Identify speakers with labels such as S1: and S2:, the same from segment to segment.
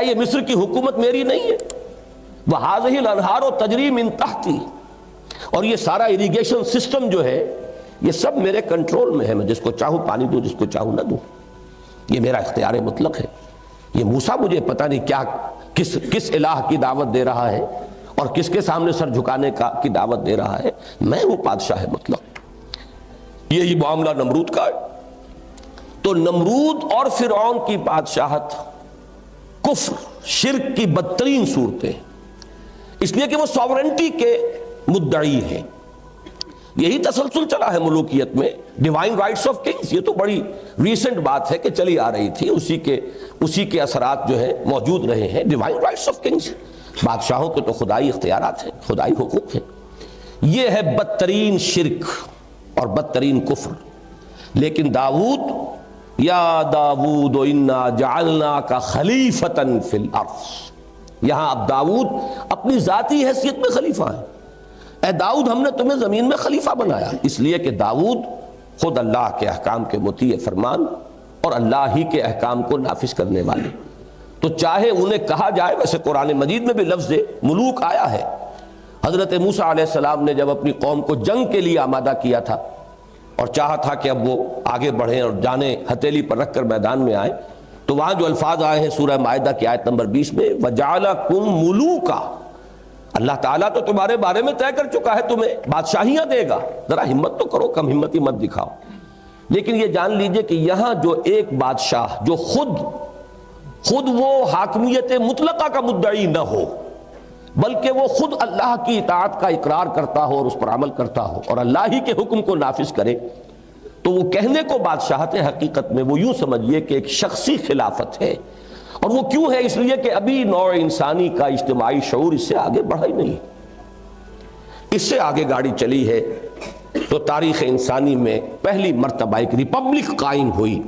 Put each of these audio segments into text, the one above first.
S1: کیا یہ مصر کی حکومت میری نہیں ہے؟ وَهَٰذِهِ الْأَنْهَارُ تَجْرِي مِن تَحْتِي، اور یہ سارا اریگیشن سسٹم جو ہے یہ سب میرے کنٹرول میں ہے، میں جس کو چاہوں پانی دوں، جس کو چاہوں نہ دوں، یہ میرا اختیار مطلق ہے۔ یہ موسیٰ مجھے پتہ نہیں کیا کس الہ کی دعوت دے رہا ہے اور کس کے سامنے سر جھکانے کی دعوت دے رہا ہے، میں ہوں بادشاہ مطلق۔ یہی معاملہ نمرود کا ہے۔ تو نمرود اور فرعون کی بادشاہت کفر، شرک کی بدترین صورتیں، اس لیے کہ وہ ساورنٹی کے مدعی ہیں۔ یہی تسلسل چلا ہے ملوکیت میں، ڈیوائن رائٹس آف کنگز، یہ تو بڑی ریسنٹ بات ہے کہ چلی آ رہی تھی، اسی کے اثرات جو ہے موجود رہے ہیں۔ ڈیوائن رائٹس آف کنگز، بادشاہوں کے تو خدائی اختیارات ہیں، خدائی حقوق ہیں۔ یہ ہے بدترین شرک اور بدترین کفر۔ لیکن داؤد، یا داؤد انا جعلناک خلیفۃ فی الارض، یہاں اب داؤد اپنی ذاتی حیثیت میں خلیفہ ہے۔ اے داؤد، ہم نے تمہیں زمین میں خلیفہ بنایا، اس لیے کہ داؤد خود اللہ کے احکام کے مطیع فرمان اور اللہ ہی کے احکام کو نافذ کرنے والے۔ تو چاہے انہیں کہا جائے، ویسے قرآن مجید میں بھی لفظ ملوک آیا ہے۔ حضرت موسیٰ علیہ السلام نے جب اپنی قوم کو جنگ کے لیے آمادہ کیا تھا اور چاہا تھا کہ اب وہ آگے بڑھیں اور جانیں ہتھیلی پر رکھ کر میدان میں آئیں، تو وہاں جو الفاظ آئے ہیں سورہ مائدہ کی آیت نمبر 20 میں، وَجَعَلَكُم مُلُوكًا، اللہ تعالیٰ تو تمہارے بارے میں طے کر چکا ہے، تمہیں بادشاہیاں دے گا، ذرا ہمت تو کرو، کم ہمتی مت دکھاؤ۔ لیکن یہ جان لیجئے کہ یہاں جو ایک بادشاہ جو خود وہ حاکمیت مطلقہ کا مدعی نہ ہو، بلکہ وہ خود اللہ کی اطاعت کا اقرار کرتا ہو اور اس پر عمل کرتا ہو اور اللہ ہی کے حکم کو نافذ کرے، تو وہ کہنے کو بادشاہت ہے، حقیقت میں وہ یوں سمجھیے کہ ایک شخصی خلافت ہے۔ اور وہ کیوں ہے؟ اس لیے کہ ابھی نوع انسانی کا اجتماعی شعور اس سے آگے بڑھا ہی نہیں، اس سے آگے گاڑی چلی ہے۔ تو تاریخ انسانی میں پہلی مرتبہ ایک ریپبلک قائم ہوئی،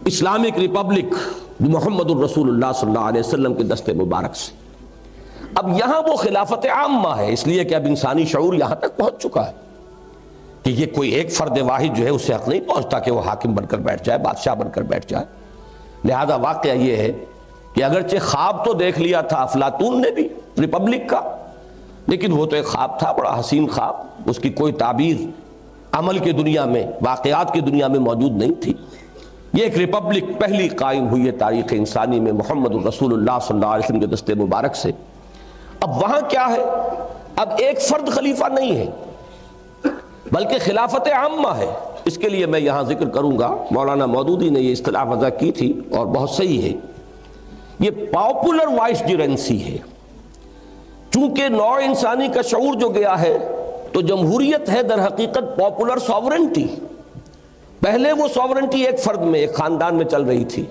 S1: اسلامک ریپبلک، محمد الرسول اللہ صلی اللہ علیہ وسلم کے دست مبارک سے۔ اب یہاں وہ خلافت عامہ ہے، اس لیے کہ اب انسانی شعور یہاں تک پہنچ چکا ہے کہ یہ کوئی ایک فرد واحد جو ہے اسے حق نہیں پہنچتا کہ وہ حاکم بن کر بیٹھ جائے، بادشاہ بن کر بیٹھ جائے۔ لہذا واقعہ یہ ہے کہ اگرچہ خواب تو دیکھ لیا تھا افلاطون نے بھی ریپبلک کا، لیکن وہ تو ایک خواب تھا، بڑا حسین خواب، اس کی کوئی تعبیر عمل کی دنیا میں، واقعات کی دنیا میں موجود نہیں تھی۔ یہ ایک ریپبلک پہلی قائم ہوئی ہے تاریخ انسانی میں محمد الرسول اللہ صلی اللہ علیہ وسلم کے دست مبارک سے۔ اب وہاں کیا ہے؟ اب ایک فرد خلیفہ نہیں ہے بلکہ خلافت عامہ ہے۔ اس کے لیے میں یہاں ذکر کروں گا، مولانا مودودی نے یہ اصطلاح وضع کی تھی اور بہت صحیح ہے، یہ پاپولر وائسجرنسی ہے۔ چونکہ نوع انسانی کا شعور جو گیا ہے تو جمہوریت ہے در حقیقت پاپولر ساورنٹی۔ پہلے وہ ساورنٹی ایک فرد میں، ایک خاندان میں چل رہی تھی،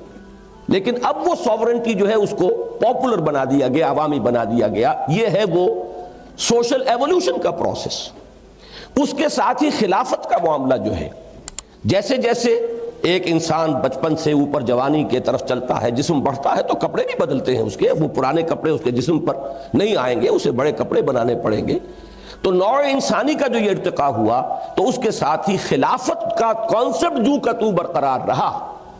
S1: لیکن اب وہ ساورنٹی جو ہے اس کو پاپولر بنا دیا گیا، عوامی بنا دیا گیا۔ یہ ہے وہ سوشل ایولیوشن کا پروسیس۔ اس کے ساتھ ہی خلافت کا معاملہ جو ہے، جیسے جیسے ایک انسان بچپن سے اوپر جوانی کے طرف چلتا ہے، جسم بڑھتا ہے تو کپڑے بھی بدلتے ہیں اس کے، وہ پرانے کپڑے اس کے جسم پر نہیں آئیں گے، اسے بڑے کپڑے بنانے پڑیں گے۔ تو نوع انسانی کا جو یہ ارتقاء ہوا تو اس کے ساتھ ہی خلافت کا کانسیپٹ جو کا تو برقرار رہا،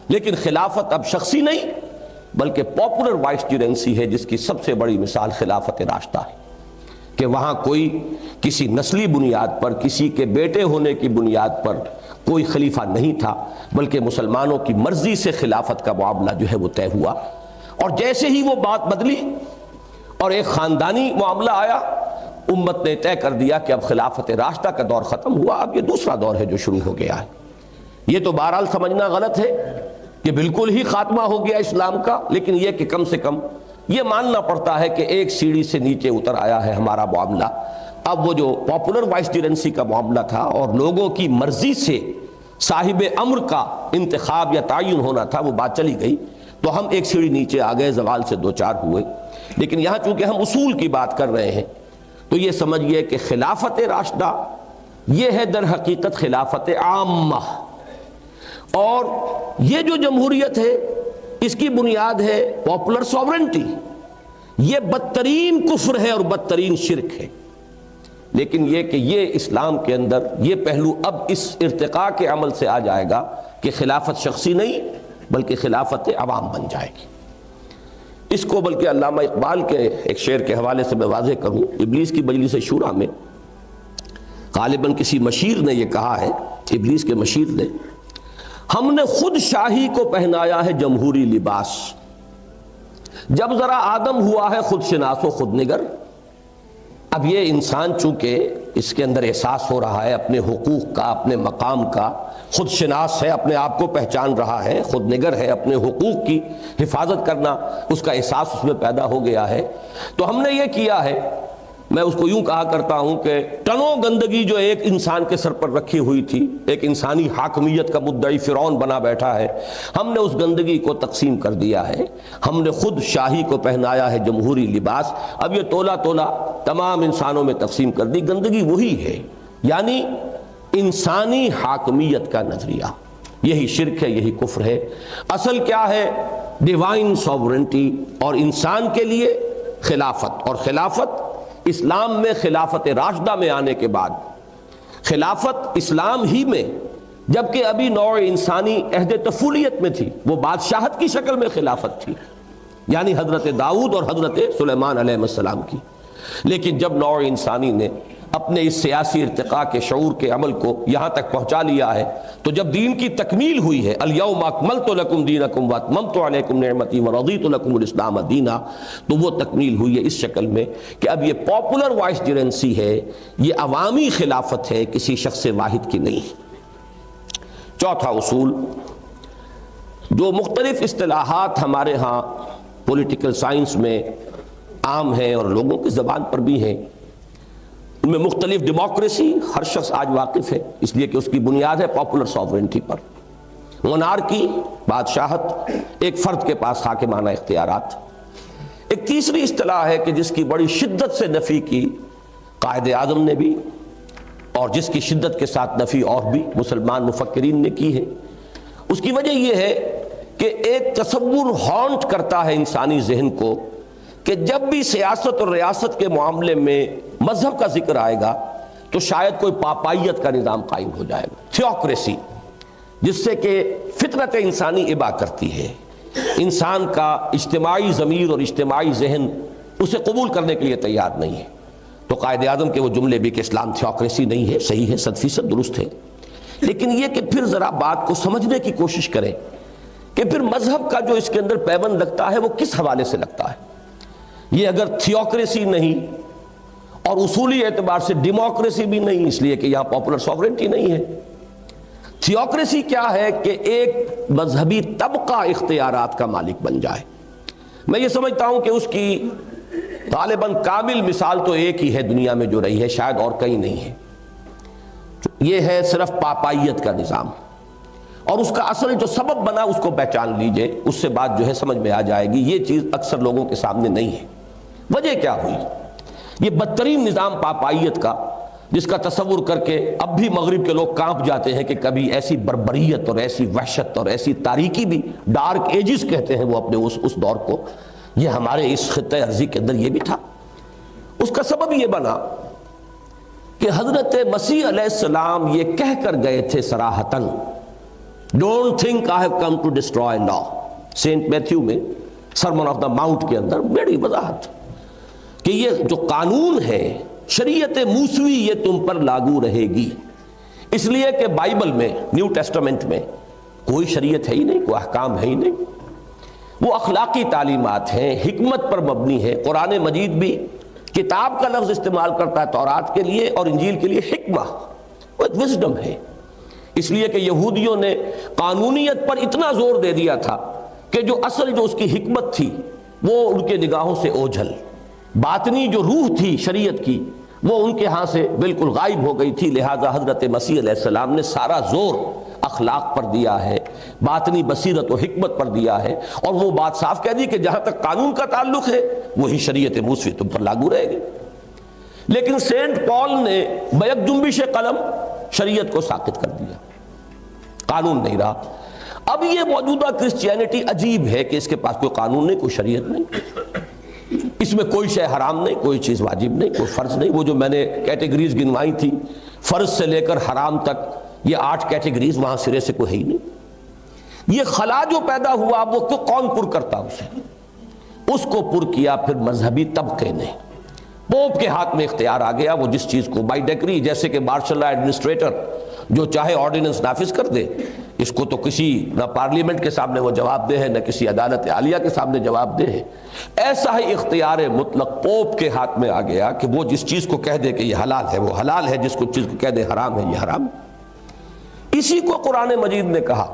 S1: لیکن خلافت اب شخصی نہیں بلکہ پاپولر وائسجرنسی ہے، جس کی سب سے بڑی مثال خلافت راشدہ ہے کہ وہاں کوئی کسی نسلی بنیاد پر، کسی کے بیٹے ہونے کی بنیاد پر کوئی خلیفہ نہیں تھا، بلکہ مسلمانوں کی مرضی سے خلافت کا معاملہ جو ہے وہ طے ہوا۔ اور جیسے ہی وہ بات بدلی اور ایک خاندانی معاملہ آیا، امت نے طے کر دیا کہ اب خلافت راشدہ کا دور ختم ہوا، اب یہ دوسرا دور ہے جو شروع ہو گیا ہے۔ یہ تو بہرحال سمجھنا غلط ہے کہ بالکل ہی خاتمہ ہو گیا اسلام کا، لیکن یہ کہ کم سے کم یہ ماننا پڑتا ہے کہ ایک سیڑھی سے نیچے اتر آیا ہے ہمارا معاملہ۔ اب وہ جو پاپولر وائسجرنسی کا معاملہ تھا اور لوگوں کی مرضی سے صاحب امر کا انتخاب یا تعین ہونا تھا، وہ بات چلی گئی، تو ہم ایک سیڑھی نیچے آ گئے، زوال سے دو چار ہوئے۔ لیکن یہاں چونکہ ہم اصول کی بات کر رہے ہیں تو یہ سمجھئے کہ خلافت راشدہ یہ ہے در حقیقت خلافت عامہ، اور یہ جو جمہوریت ہے اس کی بنیاد ہے پاپولر ساورنٹی۔ یہ بدترین کفر ہے اور بدترین شرک ہے، لیکن یہ کہ یہ اسلام کے اندر یہ پہلو اب اس ارتقاء کے عمل سے آ جائے گا کہ خلافت شخصی نہیں بلکہ خلافت عوام بن جائے گی۔ اس کو بلکہ علامہ اقبال کے ایک شعر کے حوالے سے میں واضح کروں. ابلیس کی مجلس شورا میں غالباً کسی مشیر نے یہ کہا ہے، ابلیس کے مشیر نے، ہم نے خود شاہی کو پہنایا ہے جمہوری لباس، جب ذرا آدم ہوا ہے خود شناس و خود نگر. اب یہ انسان چونکہ اس کے اندر احساس ہو رہا ہے اپنے حقوق کا، اپنے مقام کا، خود شناس ہے، اپنے آپ کو پہچان رہا ہے، خود نگر ہے، اپنے حقوق کی حفاظت کرنا اس کا احساس اس میں پیدا ہو گیا ہے. تو ہم نے یہ کیا ہے، میں اس کو یوں کہا کرتا ہوں کہ ٹنوں گندگی جو ایک انسان کے سر پر رکھی ہوئی تھی، ایک انسانی حاکمیت کا مدعی فرعون بنا بیٹھا ہے، ہم نے اس گندگی کو تقسیم کر دیا ہے. ہم نے خود شاہی کو پہنایا ہے جمہوری لباس. اب یہ تولا تولا تمام انسانوں میں تقسیم کر دی. گندگی وہی ہے، یعنی انسانی حاکمیت کا نظریہ. یہی شرک ہے، یہی کفر ہے. اصل کیا ہے؟ ڈیوائن سوورنٹی اور انسان کے لیے خلافت. اور خلافت اسلام میں خلافت راشدہ میں آنے کے بعد، خلافت اسلام ہی میں، جبکہ ابھی نوع انسانی عہد طفولیت میں تھی، وہ بادشاہت کی شکل میں خلافت تھی، یعنی حضرت داؤد اور حضرت سلیمان علیہ السلام کی. لیکن جب نوع انسانی نے اپنے اس سیاسی ارتقاء کے شعور کے عمل کو یہاں تک پہنچا لیا ہے، تو جب دین کی تکمیل ہوئی ہے، الیوم اکملت لکم دینکم واتممت علیکم نعمتی ورضیت لکم الاسلام دینا، تو وہ تکمیل ہوئی ہے اس شکل میں کہ اب یہ پاپولر وائس جرنسی ہے، یہ عوامی خلافت ہے، کسی شخص واحد کی نہیں. چوتھا اصول، جو مختلف اصطلاحات ہمارے ہاں پولیٹیکل سائنس میں عام ہیں اور لوگوں کی زبان پر بھی ہیں، ان میں مختلف، ڈیموکریسی ہر شخص آج واقف ہے، اس لیے کہ اس کی بنیاد ہے پاپولر سوورنٹی پر. مونارکی، بادشاہت، ایک فرد کے پاس حاکمانہ اختیارات. ایک تیسری اصطلاح ہے کہ جس کی بڑی شدت سے نفی کی قائد اعظم نے بھی، اور جس کی شدت کے ساتھ نفی اور بھی مسلمان مفکرین نے کی ہے. اس کی وجہ یہ ہے کہ ایک تصور ہانٹ کرتا ہے انسانی ذہن کو کہ جب بھی سیاست اور ریاست کے معاملے میں مذہب کا ذکر آئے گا تو شاید کوئی پاپائیت کا نظام قائم ہو جائے گا، تھیوکریسی، جس سے کہ فطرت انسانی ابا کرتی ہے. انسان کا اجتماعی ضمیر اور اجتماعی ذہن اسے قبول کرنے کے لیے تیار نہیں ہے. تو قائد اعظم کے وہ جملے بھی کہ اسلام تھیوکریسی نہیں ہے، صحیح ہے، 100% درست ہے. لیکن یہ کہ پھر ذرا بات کو سمجھنے کی کوشش کریں کہ پھر مذہب کا جو اس کے اندر پیوند لگتا ہے وہ کس حوالے سے لگتا ہے. یہ اگر تھیوکریسی نہیں اور اصولی اعتبار سے ڈیموکریسی بھی نہیں، اس لیے کہ یہاں پاپولر سوورنٹی نہیں ہے. تھیوکریسی کیا ہے کہ ایک مذہبی طبقہ اختیارات کا مالک بن جائے. میں یہ سمجھتا ہوں کہ اس کی غالباً کامل مثال تو ایک ہی ہے دنیا میں جو رہی ہے، شاید اور کہیں نہیں ہے. یہ ہے صرف پاپائیت کا نظام. اور اس کا اصل جو سبب بنا اس کو پہچان لیجئے، اس سے بات جو ہے سمجھ میں آ جائے گی. یہ چیز اکثر لوگوں کے سامنے نہیں ہے. وجہ کیا ہوئی؟ یہ بدترین نظام پاپائیت کا، جس کا تصور کر کے اب بھی مغرب کے لوگ کانپ جاتے ہیں کہ کبھی ایسی بربریت اور ایسی وحشت اور ایسی تاریکی بھی، ڈارک ایجز کہتے ہیں وہ اپنے اس دور کو، یہ ہمارے اس خطہ ارضی کے اندر یہ بھی تھا. اس کا سبب یہ بنا کہ حضرت مسیح علیہ السلام یہ کہہ کر گئے تھے صراحتاً، Don't think I have come to destroy law. Saint Matthew میں سرمن آف دا ماؤنٹ کے اندر بڑی وضاحت کہ یہ جو قانون ہے، شریعت موسوی، یہ تم پر لاگو رہے گی. اس لیے کہ بائبل میں، نیو ٹیسٹمنٹ میں کوئی شریعت ہے ہی نہیں، کوئی احکام ہے ہی نہیں. وہ اخلاقی تعلیمات ہیں، حکمت پر مبنی ہے. قرآن مجید بھی کتاب کا لفظ استعمال کرتا ہے تورات کے لیے اور انجیل کے لیے حکمہ، وہ ایک وزڈم ہے. اس لیے کہ یہودیوں نے قانونیت پر اتنا زور دے دیا تھا کہ جو اصل جو اس کی حکمت تھی وہ ان کے نگاہوں سے اوجھل، باطنی جو روح تھی شریعت کی وہ ان کے ہاں سے بالکل غائب ہو گئی تھی. لہٰذا حضرت مسیح علیہ السلام نے سارا زور اخلاق پر دیا ہے، باطنی بصیرت و حکمت پر دیا ہے، اور وہ بات صاف کہہ دی کہ جہاں تک قانون کا تعلق ہے وہی شریعت موسوی تم پر لاگو رہے گی. لیکن سینٹ پال نے بیک جنبش قلم شریعت کو ساقط کر دیا، قانون نہیں رہا. اب یہ موجودہ کرسچینٹی عجیب ہے کہ اس کے پاس کوئی قانون نہیں، کوئی شریعت نہیں، اس میں کوئی شے حرام نہیں، کوئی چیز واجب نہیں، کوئی فرض نہیں. وہ جو میں نے کیٹیگریز گنوائی تھی، فرض سے لے کر حرام تک، یہ 8 کیٹیگریز، وہاں سرے سے کوئی ہے ہی نہیں. یہ خلا جو پیدا ہوا وہ کون پر کرتا اسے؟ اس کو پر کیا پھر مذہبی طبقے نے. پوپ کے ہاتھ میں اختیار آ گیا, وہ جس چیز کو بائی ڈیکری, جیسے کہ مارشل لا ایڈمنسٹریٹر جو چاہے آرڈیننس نافذ کر دے, اس کو تو کسی نہ پارلیمنٹ کے سامنے وہ جواب دہ ہے نہ کسی عدالت عالیہ کے سامنے جواب دہ ہے. ایسا ہی اختیار مطلق پوپ کے ہاتھ میں آ گیا کہ وہ جس چیز کو کہہ دے کہ یہ حلال ہے وہ حلال ہے, جس کو چیز کو کہہ دے حرام ہے یہ حرام. اسی کو قرآن مجید نے کہا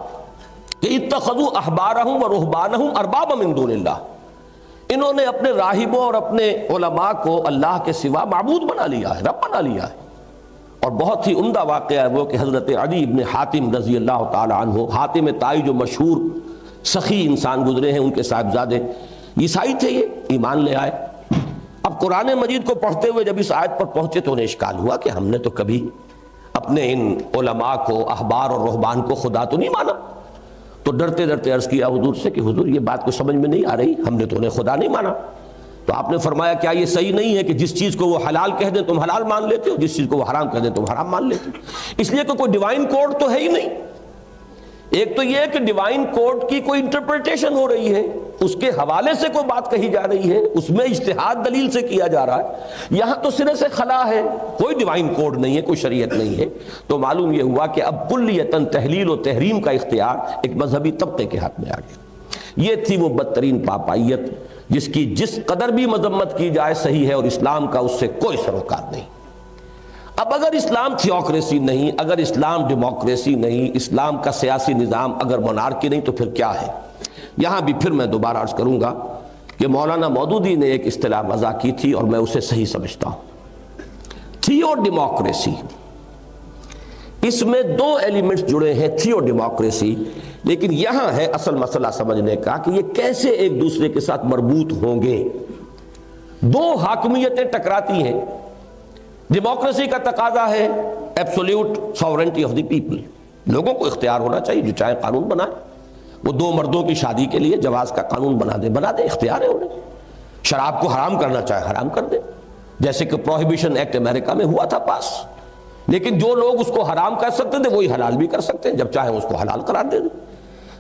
S1: کہ اتخذوا احبارہم و رہبانہم اربابا من دون اللہ, انہوں نے اپنے راہبوں اور اپنے علماء کو اللہ کے سوا معبود بنا لیا ہے, رب بنا لیا ہے. اور بہت ہی عمدہ واقعہ ہے وہ کہ حضرت عدی ابن حاتم رضی اللہ تعالی عنہ, حاتم طائی جو مشہور سخی انسان گزرے ہیں, ان کے صاحبزادے عیسائی تھے, یہ ایمان لے آئے. اب قرآن مجید کو پڑھتے ہوئے جب اس آیت پر پہنچے تو انہیں اشکال ہوا کہ ہم نے تو کبھی اپنے ان علماء کو, احبار اور رہبان کو خدا تو نہیں مانا. تو ڈرتے ڈرتے عرض کیا حضور سے کہ حضور یہ بات کو سمجھ میں نہیں آ رہی, ہم نے تو انہیں خدا نہیں مانا. تو آپ نے فرمایا کیا یہ صحیح نہیں ہے کہ جس چیز کو وہ حلال کہہ دیں تم حلال مان لیتے ہو, جس چیز کو وہ حرام کہہ دیں تم حرام مان لیتے ہو. اس لیے کہ کوئی ڈیوائن کوڈ تو ہے ہی نہیں. ایک تو یہ کہ ڈیوائن کوڈ کی کوئی انٹرپریٹیشن ہو رہی ہے, اس کے حوالے سے کوئی بات کہی جا رہی ہے, اس میں اجتہاد دلیل سے کیا جا رہا ہے. یہاں تو سرے سے خلا ہے, کوئی ڈیوائن کوڈ نہیں ہے, کوئی شریعت نہیں ہے. تو معلوم یہ ہوا کہ اب کلیتاً تحلیل و تحریم کا اختیار ایک مذہبی طبقے کے ہاتھ میں آ گیا. یہ تھی وہ بدترین پاپائیت جس کی جس قدر بھی مذمت کی جائے صحیح ہے, اور اسلام کا اس سے کوئی سروکار نہیں. اب اگر اسلام تھیوکریسی نہیں, اگر اسلام ڈیموکریسی نہیں, اسلام کا سیاسی نظام اگر مونارکی نہیں, تو پھر کیا ہے؟ یہاں بھی پھر میں دوبارہ عرض کروں گا کہ مولانا مودودی نے ایک اصطلاح وضع کی تھی اور میں اسے صحیح سمجھتا ہوں. تھیو ڈیموکریسی, اس میں دو ایلیمنٹس جڑے ہیں, تھیو ڈیموکریسی. لیکن یہاں ہے اصل مسئلہ سمجھنے کا کہ یہ کیسے ایک دوسرے کے ساتھ مربوط ہوں گے. دو حاکمیتیں ٹکراتی ہیں. ڈیموکریسی کا تقاضا ہے absolute sovereignty of the people, لوگوں کو اختیار ہونا چاہیے, جو چاہے قانون بنائے. وہ دو مردوں کی شادی کے لیے جواز کا قانون بنا دے, اختیار ہے انہیں. شراب کو حرام کرنا چاہے حرام کر دے, جیسے کہ پروہیبیشن ایکٹ امریکہ میں ہوا تھا پاس. لیکن جو لوگ اس کو حرام کر سکتے تھے وہی حلال بھی کر سکتے ہیں, جب چاہیں اس کو حلال قرار دے دیں.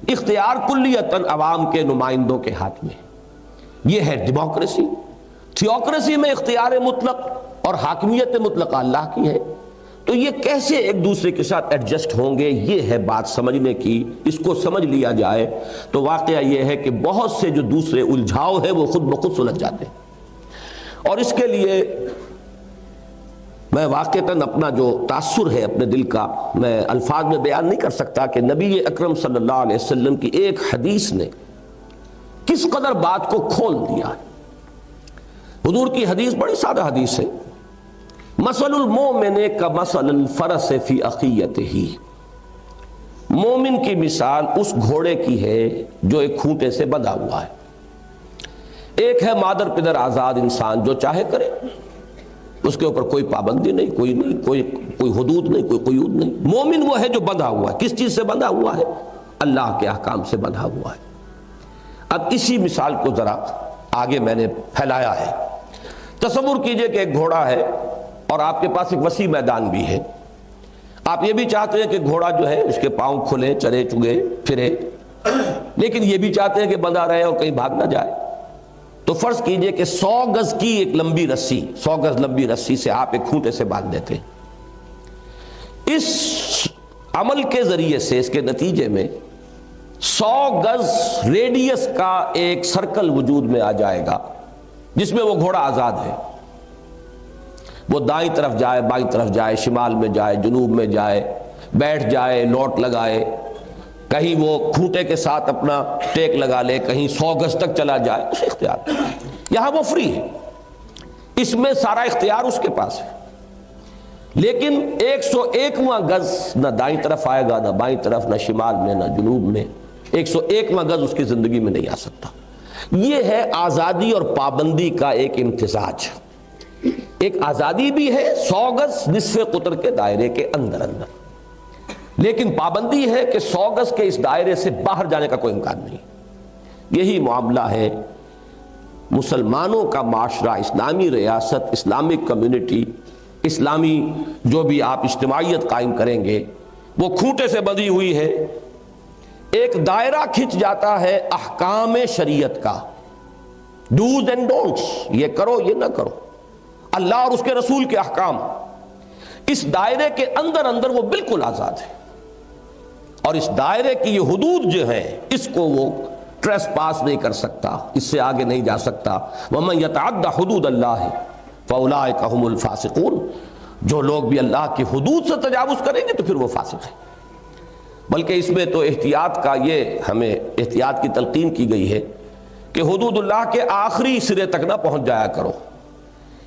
S1: اختیار کلیتاً عوام کے نمائندوں کے ہاتھ میں. یہ ہے ڈیموکریسی. تھیوکریسی میں اختیار مطلق اور حاکمیت مطلق اللہ کی ہے. تو یہ کیسے ایک دوسرے کے ساتھ ایڈجسٹ ہوں گے, یہ ہے بات سمجھنے کی. اس کو سمجھ لیا جائے تو واقعہ یہ ہے کہ بہت سے جو دوسرے الجھاؤ ہے وہ خود بخود سلجھ جاتے ہیں. اور اس کے لیے میں واقعتاً اپنا جو تاثر ہے اپنے دل کا میں الفاظ میں بیان نہیں کر سکتا کہ نبی اکرم صلی اللہ علیہ وسلم کی ایک حدیث نے کس قدر بات کو کھول دیا ہے. حضور کی حدیث بڑی سادہ حدیث ہے. مثل المومن کمثل الفرس فی اخیتہ, مومن کی مثال اس گھوڑے کی ہے جو ایک کھونٹے سے بندھا ہوا ہے. ایک ہے مادر پدر آزاد انسان, جو چاہے کرے, اس کے اوپر کوئی پابندی نہیں, کوئی حدود نہیں, کوئی قیود نہیں. مومن وہ ہے جو بندھا ہوا ہے. کس چیز سے بندھا ہوا ہے؟ اللہ کے احکام سے بندھا ہوا ہے. اب اسی مثال کو ذرا آگے میں نے پھیلایا ہے. تصور کیجئے کہ ایک گھوڑا ہے اور آپ کے پاس ایک وسیع میدان بھی ہے. آپ یہ بھی چاہتے ہیں کہ گھوڑا جو ہے اس کے پاؤں کھلے, چلے چگے پھرے, لیکن یہ بھی چاہتے ہیں کہ بندھا رہے اور کہیں بھاگ نہ جائے. تو فرض کیجئے کہ 100 گز کی ایک لمبی رسی, 100 گز لمبی رسی سے آپ ایک کھونٹے سے باندھ دیتے ہیں. اس عمل کے ذریعے سے, اس کے نتیجے میں 100 گز ریڈیس کا ایک سرکل وجود میں آ جائے گا جس میں وہ گھوڑا آزاد ہے. وہ دائیں طرف جائے, بائیں طرف جائے, شمال میں جائے, جنوب میں جائے, بیٹھ جائے, لوٹ لگائے, کہیں وہ کھوٹے کے ساتھ اپنا ٹیک لگا لے, کہیں 100 گز تک چلا جائے, اسے اختیار. یہاں وہ فری ہے, اس میں سارا اختیار اس کے پاس ہے. لیکن 101واں گز نہ دائیں طرف آئے گا, نہ بائیں طرف, نہ شمال میں, نہ جنوب میں. 101واں گز اس کی زندگی میں نہیں آ سکتا. یہ ہے آزادی اور پابندی کا ایک امتزاج. ایک آزادی بھی ہے 100 گز نصف قطر کے دائرے کے اندر, لیکن پابندی ہے کہ 100 گز کے اس دائرے سے باہر جانے کا کوئی امکان نہیں. یہی معاملہ ہے مسلمانوں کا معاشرہ, اسلامی ریاست, اسلامک کمیونٹی, اسلامی جو بھی آپ اجتماعیت قائم کریں گے وہ کھوٹے سے بندھی ہوئی ہے. ایک دائرہ کھنچ جاتا ہے احکام شریعت کا, ڈوز اینڈ ڈونٹس، یہ کرو یہ نہ کرو، اللہ اور اس کے رسول کے احکام، اس دائرے کے اندر اندر وہ بالکل آزاد ہے، اور اس دائرے کی یہ حدود جو ہیں اس کو وہ ٹریس پاس نہیں کر سکتا، اس سے آگے نہیں جا سکتا۔ وَمَن يَتَعَدَّ حُدُودَ اللَّهِ فَأُولَٰئِكَ هُمُ الْفَاسِقُونَ، جو لوگ بھی اللہ کی حدود سے تجاوز کریں گے تو پھر وہ فاسق ہیں۔ بلکہ اس میں تو احتیاط کا یہ ہمیں احتیاط کی تلقین کی گئی ہے کہ حدود اللہ کے آخری سرے تک نہ پہنچ جایا کرو،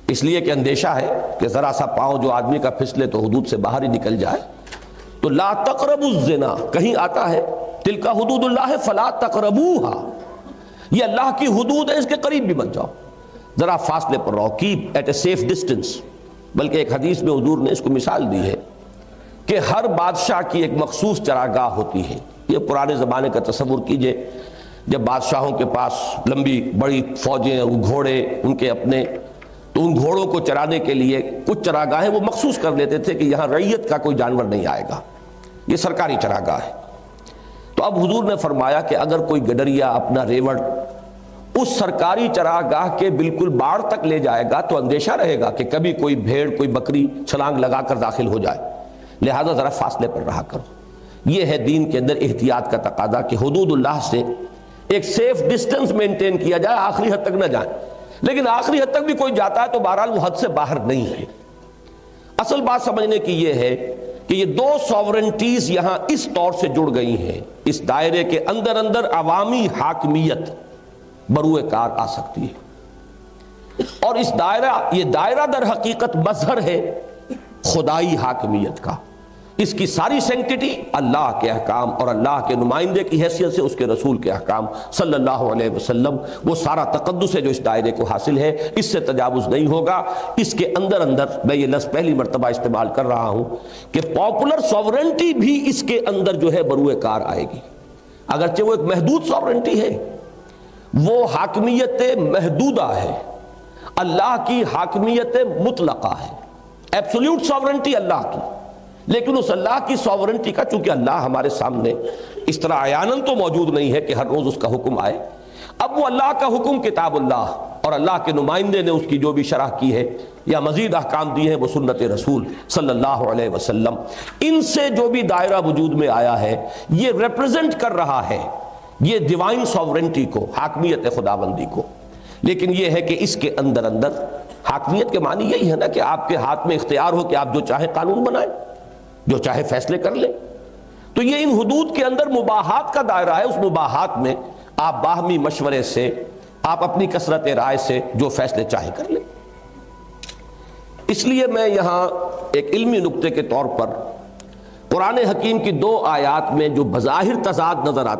S1: اس لیے کہ اندیشہ ہے کہ ذرا سا پاؤں جو آدمی کا پھسلے تو حدود سے باہر ہی نکل جائے۔ تو لا تقربوا الزنا کہیں آتا ہے تلک حدود اللہ فلا تقربوها، یہ اللہ کی حدود ہے، اس کے قریب بھی مت جاؤ، ذرا فاصلے پر رہو، keep at a safe distance. بلکہ ایک حدیث میں حضور نے اس کو مثال دی ہے کہ ہر بادشاہ کی ایک مخصوص چراگاہ ہوتی ہے۔ یہ پرانے زمانے کا تصور کیجئے، جب بادشاہوں کے پاس لمبی بڑی فوجیں اور گھوڑے ان کے اپنے، تو ان گھوڑوں کو چرانے کے لیے کچھ چراگاہیں وہ مخصوص کر لیتے تھے کہ یہاں رعیت کا کوئی جانور نہیں آئے گا، یہ سرکاری چراگاہ ہے۔ تو اب حضور نے فرمایا کہ اگر کوئی گڈریا اپنا ریوڑ اس سرکاری چراگاہ کے بالکل باڑ تک لے جائے گا تو اندیشہ رہے گا کہ کبھی کوئی بھیڑ کوئی بکری چھلانگ لگا کر داخل ہو جائے، لہذا ذرا فاصلے پر رہا کرو۔ یہ ہے دین کے اندر احتیاط کا تقاضا کہ حدود اللہ سے ایک سیف ڈسٹنس مینٹین کیا جائے، آخری حد تک نہ جائیں، لیکن آخری حد تک بھی کوئی جاتا ہے تو بہرحال وہ حد سے باہر نہیں ہے۔ اصل بات سمجھنے کی یہ ہے کہ یہ دو ساورنٹیز یہاں اس طور سے جڑ گئی ہیں، اس دائرے کے اندر اندر عوامی حاکمیت بروئے کار آ سکتی ہے، اور اس یہ دائرہ در حقیقت مظہر ہے خدائی حاکمیت کا۔ اس کی ساری سینکٹیٹی اللہ کے احکام اور اللہ کے نمائندے کی حیثیت سے اس کے رسول کے احکام صلی اللہ علیہ وسلم، وہ سارا تقدس ہے جو اس دائرے کو حاصل ہے، اس سے تجاوز نہیں ہوگا۔ اس کے اندر اندر میں یہ لفظ پہلی مرتبہ استعمال کر رہا ہوں کہ پاپولر ساورنٹی بھی اس کے اندر جو ہے بروئے کار آئے گی، اگرچہ وہ ایک محدود ساورنٹی ہے، وہ حاکمیت محدودہ ہے، اللہ کی حاکمیت مطلقہ ہے، ایبسولوٹ ساورنٹی اللہ کی، لیکن اس اللہ کی ساورنٹی کا چونکہ اللہ ہمارے سامنے اس طرح عیاناً تو موجود نہیں ہے کہ ہر روز اس کا حکم آئے، اب وہ اللہ کا حکم کتاب اللہ اور اللہ کے نمائندے نے اس کی جو بھی شرح کی ہے یا مزید احکام دیے ہیں وہ سنت رسول صلی اللہ علیہ وسلم، ان سے جو بھی دائرہ وجود میں آیا ہے یہ ریپرزنٹ کر رہا ہے یہ ڈیوائن ساورنٹی کو، حاکمیت خداوندی کو۔ لیکن یہ ہے کہ اس کے اندر اندر حاکمیت کے معنی یہی ہے نا کہ آپ کے ہاتھ میں اختیار ہو کہ آپ جو چاہے قانون بنائیں، جو چاہے فیصلے کر لیں۔ تو یہ ان حدود کے اندر مباحات کا دائرہ ہے، اس مباحات میں آپ باہمی مشورے سے، آپ اپنی کثرت رائے سے جو فیصلے چاہے کر لیں۔ اس لیے میں یہاں ایک علمی نقطے کے طور پر قرآن حکیم کی دو آیات میں جو بظاہر تضاد نظر آتا